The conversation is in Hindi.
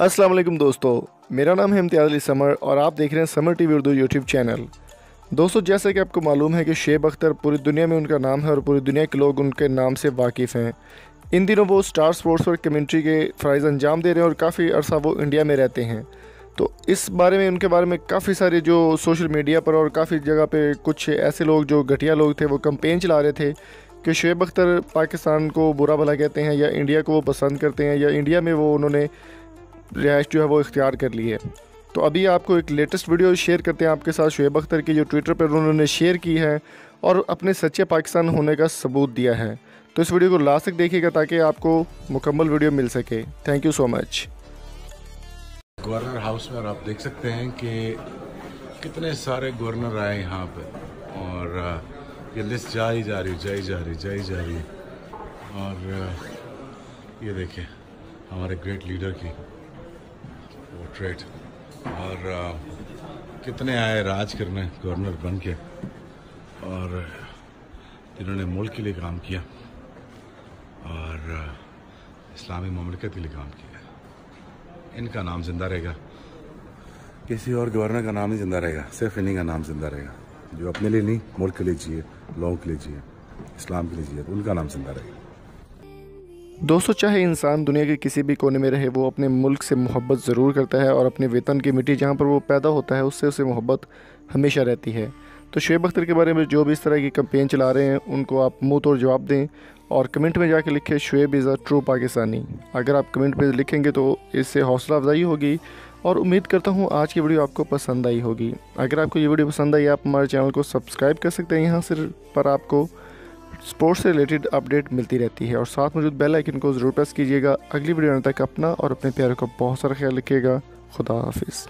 अस्सलाम वालेकुम दोस्तों, मेरा नाम है इम्तियाज़ अली समर और आप देख रहे हैं summer TV Urdu YouTube channel. दोस्तों, जैसा कि आपको मालूम है कि शुएब अख्तर पूरी दुनिया में उनका नाम है और पूरी दुनिया के लोग उनके नाम से वाकिफ़ हैं। इन दिनों वो स्टार स्पोर्ट्स पर कमेंट्री के फ़राइज़ अंजाम दे रहे हैं और काफ़ी अरसा वो इंडिया में रहते हैं। तो इस बारे में उनके बारे में काफ़ी सारे जो सोशल मीडिया पर और काफ़ी जगह पे कुछ ऐसे लोग जो घटिया लोग थे वो कैंपेन चला रहे थे कि शुएब अख्तर पाकिस्तान को बुरा भला कहते हैं या इंडिया को वो पसंद करते हैं या इंडिया में वो उन्होंने रिहाइश जो है वो इख्तियार कर ली है। तो अभी आपको एक लेटेस्ट वीडियो शेयर करते हैं आपके साथ शुएब अख्तर की, जो ट्विटर पर उन्होंने शेयर की है और अपने सच्चे पाकिस्तान होने का सबूत दिया है। तो इस वीडियो को लास्ट तक देखिएगा ताकि आपको मुकम्मल वीडियो मिल सके। Thank you so much. Governor house में आप देख सकते हैं कि कितने सारे गवर्नर आए यहाँ पे और ये लिस्ट जाई जा रही और ये देखिए हमारे ग्रेट लीडर की पोर्ट्रेट और कितने आए राज करने गवर्नर बन के और जिन्होंने मुल्क के लिए काम किया और इस्लामी ममलिकत के लिए काम किया। इनका नाम जिंदा रहेगा, किसी और गवर्नर का नाम नहीं जिंदा रहेगा, सिर्फ इन्हीं का नाम जिंदा रहेगा जो अपने लिए नहीं मुल्क के लिए जिए, लोगों के लिए जिए, इस्लाम के लिए जिए, तो उनका नाम जिंदा रहेगा। दोस्तों, चाहे इंसान दुनिया के किसी भी कोने में रहे, वो अपने मुल्क से मोहब्बत ज़रूर करता है और अपने वतन की मिट्टी जहाँ पर वो पैदा होता है उससे उसे मोहब्बत हमेशा रहती है। तो शुएब अख्तर के बारे में जो भी इस तरह की कैंपेन चला रहे हैं उनको आप मुंह तोड़ जवाब दें और कमेंट में जाके लिखें Shoaib is a true Pakistani. अगर आप कमेंट में लिखेंगे तो इससे हौसला अफजाई होगी और उम्मीद करता हूँ आज की वीडियो आपको पसंद आई होगी। अगर आपको ये वीडियो पसंद आई, आप हमारे चैनल को सब्सक्राइब कर सकते हैं। यहाँ से पर आपको स्पोर्ट्स से रिलेटेड अपडेट मिलती रहती है और साथ मौजूद बेल आइकन को ज़रूर प्रेस कीजिएगा। अगली वीडियो आने तक अपना और अपने प्यारे का बहुत सारा ख्याल रखिएगा। खुदा हाफिज़।